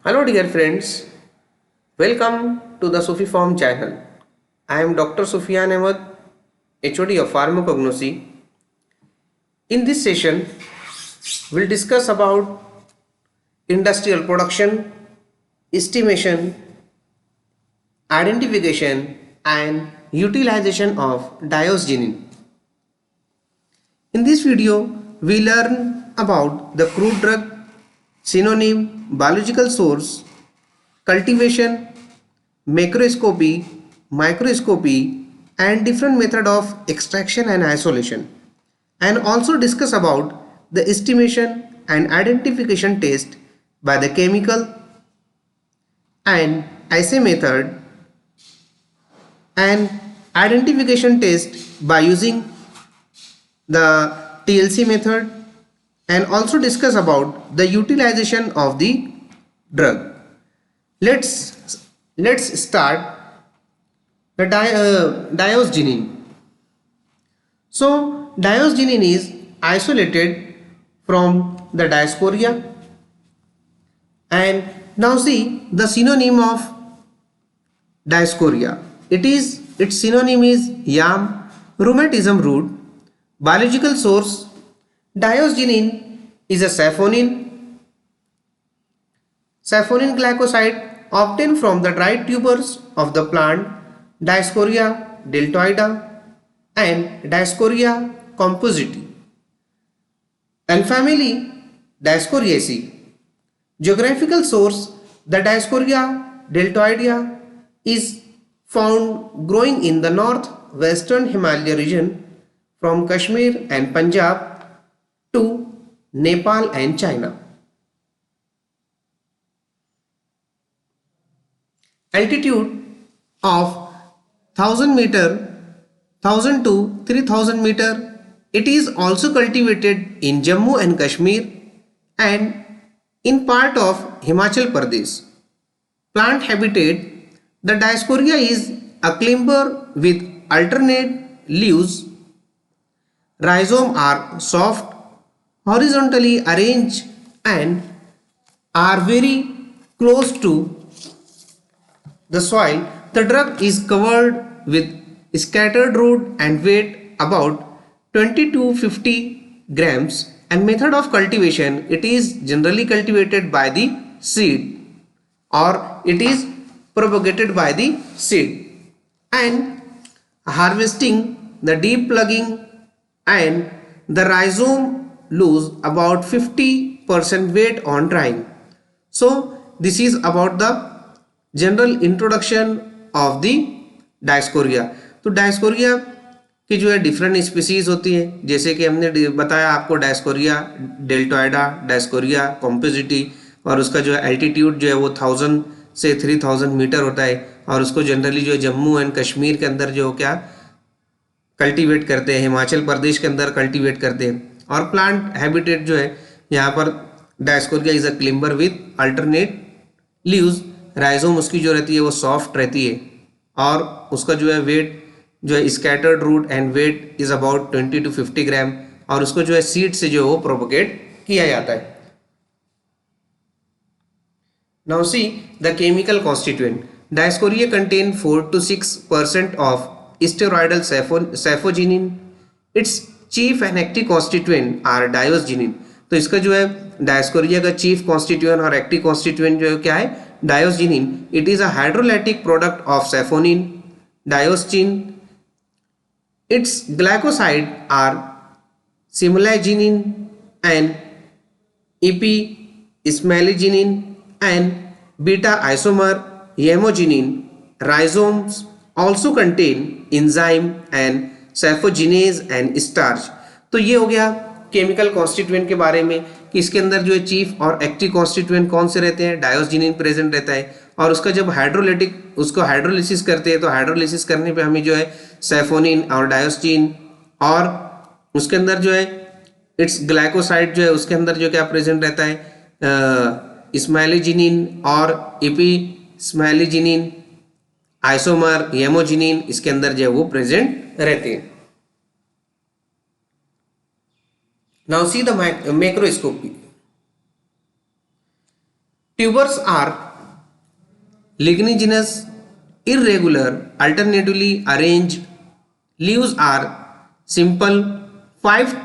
Hello dear friends, welcome to the Sufi Farm channel. I am Dr. Sufyan Ahmed, HOD of Pharmacognosy. In this session, we'll discuss about industrial production, estimation, identification and utilization of diosgenin. In this video, we learn about the crude drug, synonym, biological source, cultivation, macroscopy, microscopy and different method of extraction and isolation, and also discuss about the estimation and identification test by the chemical and assay method and identification test by using the TLC method, and also discuss about the utilization of the drug. Let's start the diosgenin. So diosgenin is isolated from the Dioscorea, and now see the synonym of Dioscorea. Its synonym is yam, rheumatism root. Biological source, diosgenin is a saponin glycoside obtained from the dried tubers of the plant Dioscorea deltoida and Dioscorea compositae and family Dioscoreaceae. Geographical source, the Dioscorea deltoida is found growing in the northwestern Himalaya region from Kashmir and Punjab to Nepal and China. Altitude of 1000 meter, 1000 to 3000 meter. It is also cultivated in Jammu and Kashmir and in part of Himachal Pradesh. Plant habitat, the Dioscorea is a climber with alternate leaves. Rhizomes are soft, horizontally arranged and are very close to the soil. The drug is covered with scattered root and weight about 20 to 50 grams, and method of cultivation, it is generally cultivated by the seed or it is propagated by the seed, and harvesting, the deep plugging and the rhizome lose about 50% weight on drying. So this is about the general introduction of the Dioscorea. तो Dioscorea की जो है different species होती है, जैसे कि हमने बताया आपको डायस्कोरिया डेल्टोइडा, डायस्कोरिया कॉम्पोजिटी, और उसका जो है एल्टीट्यूड जो है वो 1000 से 3000 मीटर होता है, और उसको जनरली जो है जम्मू एंड कश्मीर के अंदर जो क्या कल्टीवेट करते हैं, हिमाचल प्रदेश के अंदर कल्टीवेट करते हैं. और प्लांट हैबिटेट जो है यहाँ पर Dioscorea is a climber with alternate leaves. Rhizome उसकी जो रहती है वो सॉफ्ट रहती है, और उसका जो है वेट जो है scattered root and weight is about 20 to 50 gram, और उसको जो है सीड से जो है वो प्रोपोगेट किया जाता है. Now see the chemical constituent. Dioscorea contain 4 to 6% of steroidal sapogenin. Its chief and active constituent are diosgenin. तो इसका जो है डायस्कोरिया का चीफ कॉन्स्टिट्यूएंट और एक्टिव कॉन्स्टिट्यूएंट जो है क्या है, diosgenin. It is a hydrolytic product of saponin, diosgenin. Its glycoside are simulagenin and epismaligenin and beta isomer yemogenin. Rhizomes also contain enzyme and sapogenase and starch. तो ये हो गया chemical constituent के बारे में कि इसके अंदर जो है चीफ और एक्टिव कॉन्स्टिट्यूएंट कौन से रहते हैं. डायोसजिनिन प्रेजेंट रहता है, और उसका जब उसको हाइड्रोलिसिस करते हैं तो हाइड्रोलिसिस करने पे हमें जो है सैफोनिन और डायोस्जिन, और उसके अंदर जो है इट्स ग्लाइकोसाइड जो है उसके अंदर जो क्या प्रेजेंट रहता है, स्मैलिजिनिन और एपिस्मैलिजिनिन, आइसोमर येमोजिनिन, इसके अंदर जो है वो प्रेजेंट रहते हैं. Now see the macroscopy. Tubers are ligneous, irregular, alternatively arranged. Leaves are simple, 5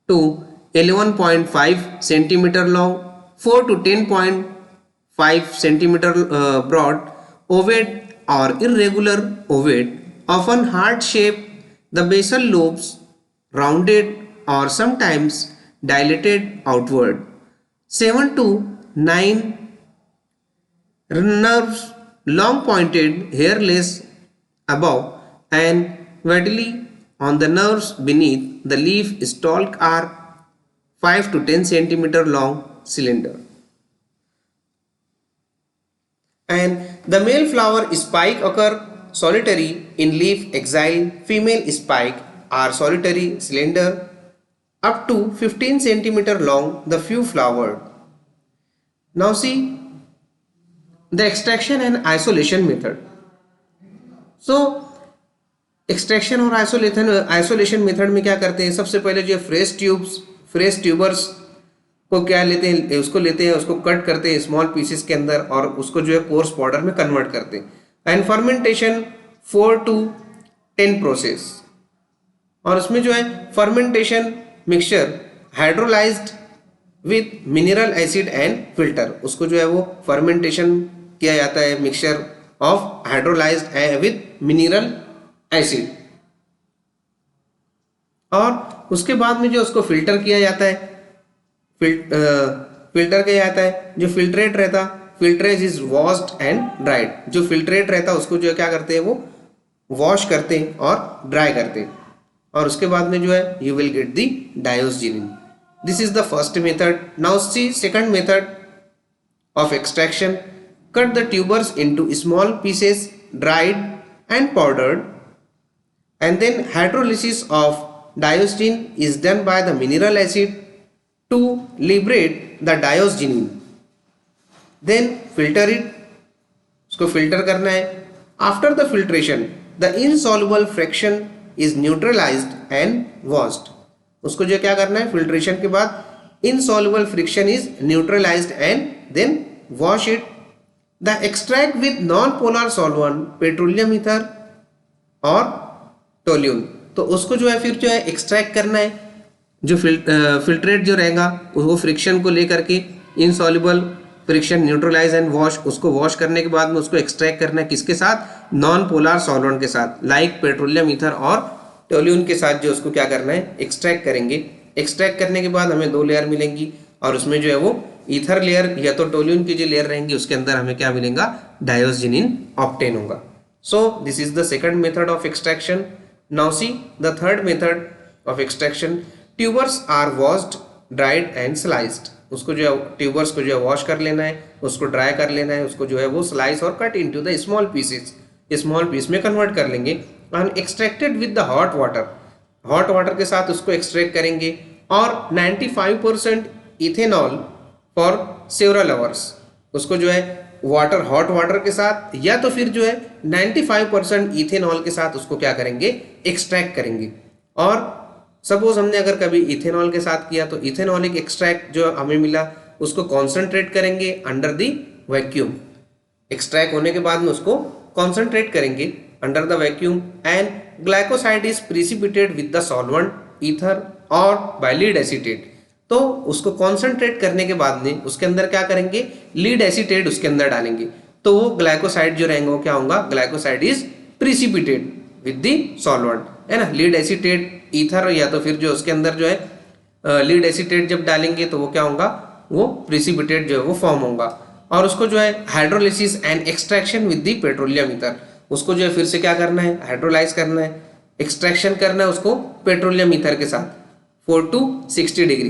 to 11.5 centimeter long, 4 to 10.5 centimeter broad, ovate or irregular ovate, often heart shaped, the basal lobes rounded or sometimes dilated outward. 7 to 9 nerves, long pointed, hairless above and vertically on the nerves beneath. The leaf stalk are 5 to 10 centimeter long, cylinder. And the male flower spike occur solitary in leaf axil. Female spike are solitary, cylinder, up to 15 centimeter long, the few flowered. Now see the extraction and isolation method. So extraction और isolation method में क्या करते हैं, सबसे पहले जो fresh tubers को क्या लेते हैं, उसको कट करते हैं स्मॉल पीसेस के अंदर और उसको जो है कोर्स पाउडर में कन्वर्ट करते हैं. एंड फर्मेंटेशन 4 to 10 प्रोसेस, और उसमें जो है fermentation mixture hydrolysed with mineral acid and filter, उसको जो है वो फर्मेंटेशन किया जाता है mixture of hydrolysed with mineral acid, और उसके बाद में जो उसको फिल्टर किया जाता है, फिल्टर किया जाता है. जो फिल्ट्रेट रहता, फिल्ट्रेज इज वॉश्ड एंड ड्राइड. जो फिल्ट्रेट रहता उसको जो है क्या करते हैं, वो वॉश करते हैं और ड्राई करते हैं, और उसके बाद में जो है you will get the diosgenin. This is the first method. Now see second method of extraction. Cut the tubers into small pieces, dried and powdered, and then hydrolysis of diosgenin is done by the mineral acid to liberate the diosgenin. Then filter it, उसको filter करना है. After the filtration, the insoluble fraction is neutralized and washed. उसको जो क्या करना है, filtration के बाद insoluble friction is neutralized and then wash it. The extract with non-polar solvent, petroleum ether और टोल्यून, तो उसको जो है फिर जो है एक्सट्रैक्ट करना है. जो फिल्ट्रेट जो रहेगा वो फ्रिक्शन को लेकर के insoluble friction neutralize and wash, उसको वॉश करने के बाद में उसको एक्सट्रैक्ट करना है किसके साथ, नॉन पोलर सॉल्वेंट के साथ, लाइक पेट्रोलियम ईथर और टोल्यून के साथ जो उसको क्या करना है, एक्सट्रैक्ट करेंगे. एक्सट्रैक्ट करने के बाद हमें 2 लेयर मिलेंगी, और उसमें जो है वो ईथर लेयर या तो टोल्यून की जो लेयर रहेंगी उसके अंदर हमें क्या मिलेगा, डायोस्जिनिन ऑब्टेन होगा. So this is the second method of extraction. Now see the third method of extraction. Tubers are washed, dried and sliced. उसको जो है ट्यूबर्स को जो है वॉश कर लेना है, उसको ड्राई कर लेना है, उसको जो है वो स्लाइस और cut into the small pieces, small piece में कन्वर्ट कर लेंगे. And extracted with the hot water के साथ उसको एक्सट्रैक्ट करेंगे, और 95% इथेनॉल फॉर सेवरल आवर्स, उसको जो है हॉट वाटर के साथ या तो फिर जो है 95% इथेनॉल के साथ उसको क्या करेंगे, एक्सट्रैक्ट करेंगे. और सपोज हमने अगर कभी इथेनॉल के साथ किया तो इथेनॉलिक एक्सट्रैक्ट जो हमें मिला उसको कॉन्सेंट्रेट करेंगे अंडर द वैक्यूम. एक्सट्रैक्ट होने के बाद में उसको कॉन्सेंट्रेट करेंगे under the vacuum, and glycoside is प्रिसिपिटेड with the solvent ether और बाय लीड एसीटेट. तो उसको कॉन्सेंट्रेट करने के बाद में उसके अंदर क्या करेंगे, लीड एसीटेट उसके अंदर डालेंगे, तो वो ग्लाइकोसाइड जो रहेंगे वो क्या होगा, glycoside is प्रिसिपिटेड with the solvent, है ना. लीड एसीटेट ईथर या तो फिर जो उसके अंदर जो है लीड एसीटेट जब डालेंगे तो वो क्या होगा, वो प्रिसिपिटेट जो है वो फॉर्म होगा. और उसको जो है hydrolysis and extraction with the petroleum ether, उसको जो है फिर से क्या करना है, हाइड्रोलाइज करना है, एक्सट्रैक्शन करना है उसको पेट्रोलियम ईथर के साथ 4 to 60 डिग्री.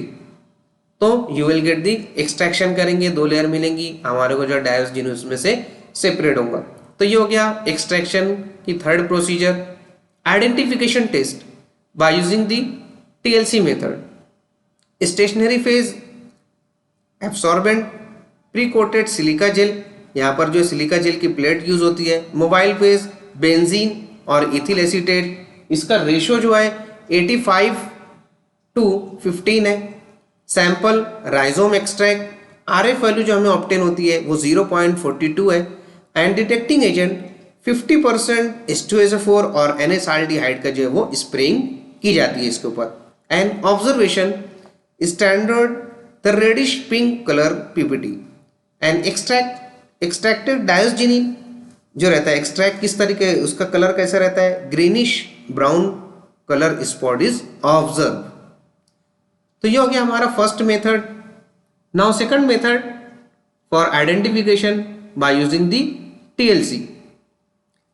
तो you will get the extraction करेंगे, 2 लेयर मिलेंगी, हमारे को जो डायोस्जिनिन उसमें से सेपरेट होगा. तो ये हो गया एक्सट्रैक्शन की third procedure. Identification test by using the TLC method. Stationary phase absorbent pre coated silica gel, यहाँ पर जो सिलिका जेल की प्लेट यूज होती है. मोबाइल फेज बेंजीन और इथिल एसीटेट, इसका रेशियो जो है 85 to 15 है. Sample rhizome extract, RF value जो हमें ऑब्टेन होती है वो 0.42 है। एंड डिटेक्टिंग एजेंट 50% H2SO4 और NSaldehyde का जो है वो स्प्रेइंग की जाती है इसके ऊपर। And observation standard the reddish pink colour PPT। And extracted diosgenin जो रहता है, एक्सट्रैक्ट किस तरीके, उसका कलर कैसा रहता है, greenish brown colour spot is observe. तो ये हो गया हमारा first method. Now second method for identification bye using the TLC।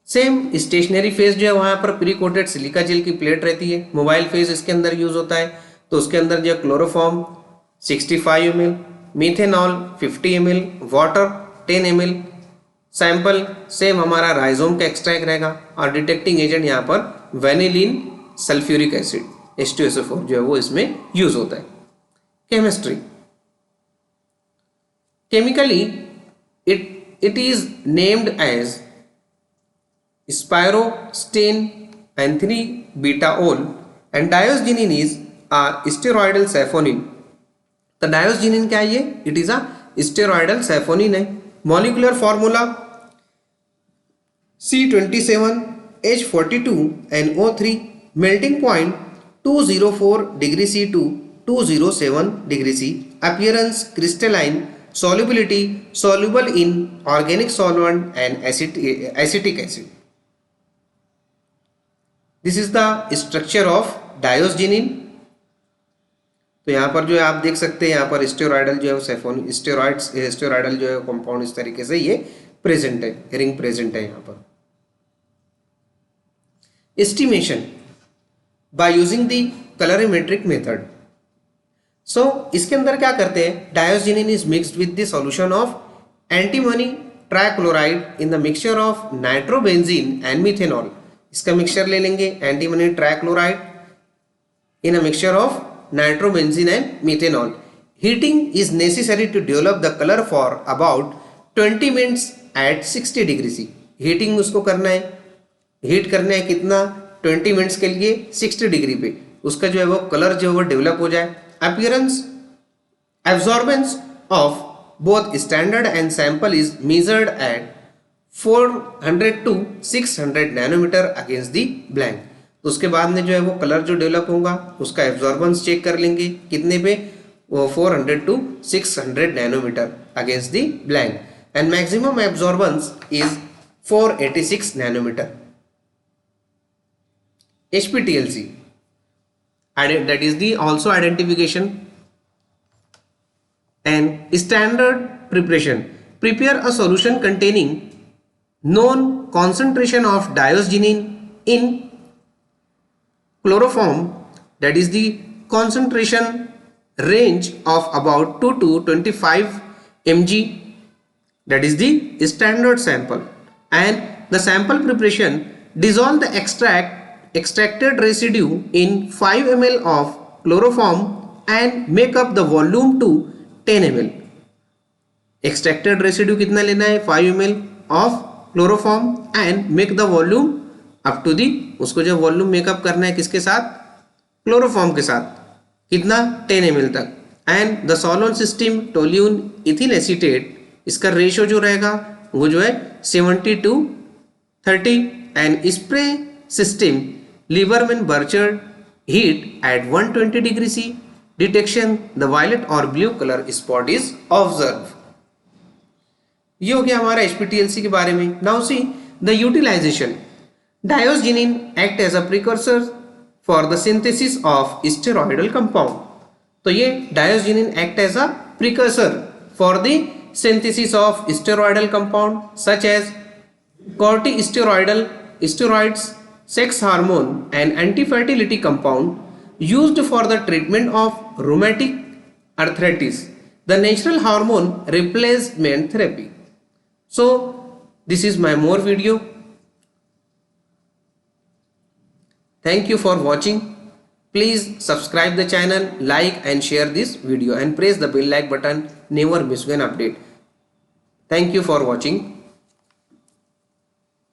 Same stationary phase जो है वहां पर प्री कोटेड सिलिका जेल की प्लेट रहती है। मोबाइल फेज इसके अंदर यूज होता है, तो उसके अंदर जो chloroform 65 ml, methanol 50 ml, water 10 ml। Sample same हमारा राइजोम का एक्सट्रैक्ट रहेगा और डिटेक्टिंग एजेंट यहाँ पर वेनिलीन सल्फ्यूरिक एसिड H2SO4 जो है वो इसमें यूज होता है। Chemistry, chemically it is named as spirostane and 3-betaol, and diosgenin is a steroidal saponin। तो डायोस्जिनिन क्या है ये? इट इज अ स्टेरॉयडल सैफोनिन है। Molecular formula C27H42NO3, melting point 204 degree C to 207 degree C, appearance crystalline, solubility soluble in organic solvent and acetic acid। This is the structure of diosgenin। तो यहाँ पर जो है आप देख सकते हैं, यहाँ पर स्टेरॉयडल जो है सैफोन स्टेरॉयडल जो है कंपाउंड इस तरीके से ये प्रेजेंट है, रिंग प्रेजेंट है यहाँ पर। Estimation by using the colorimetric method. So इसके अंदर क्या करते हैं, diosgenin is mixed with the solution of antimony trichloride in the mixture of nitrobenzene and methanol. इसका मिक्सचर ले लेंगे, antimony trichloride in a mixture of nitrobenzene and methanol। Heating is necessary to develop the color for about 20 minutes at 60 degree C। Heating उसको करना है, heat करना है कितना, 20 minutes के लिए 60 डिग्री पे, उसका जो है वो कलर जो है वो डेवलप हो जाए। Appearance absorbance of both standard and sample is measured at 400 to 600 nanometre against the blank. तो उसके बाद में जो है वो कलर जो डेवलप होगा उसका एब्जॉर्बेंस चेक कर लेंगे कितने पे, वो 400 to 600 nanometre against the blank. And maximum absorbance is 486 nanometre. HPTLC, that is the also identification and standard preparation। Prepare a solution containing known concentration of diosgenin in chloroform, that is the concentration range of about 2 to 25 mg, that is the standard sample। and the sample preparation, dissolve the extracted residue in 5 ml of chloroform and make up the volume to 10 ml। extracted residue कितना लेना है, 5 ml of chloroform and make the volume up to the, उसको जो volume makeup करना है किसके साथ, chloroform के साथ, कितना 10 ml तक। And the solvent system toluene ethyl acetate, इसका रेशियो जो रहेगा वो जो है 70:30। And spray system Liebermann Burchard, heat at 120 degree C, detection the violet और blue colour spot is observe. ये हो गया हमारा HPTLC के बारे में। Now see the utilisation. Diosgenin act as a precursor for the synthesis of steroidal compound। तो ये diosgenin act as a precursor for the synthesis of steroidal compound such as corticosteroidal steroids, sex hormone and anti-fertility compound used for the treatment of rheumatic arthritis, the natural hormone replacement therapy। So this is my more video। Thank you for watching। Please subscribe the channel, like and share this video and press the bell like button, never miss an update। Thank you for watching।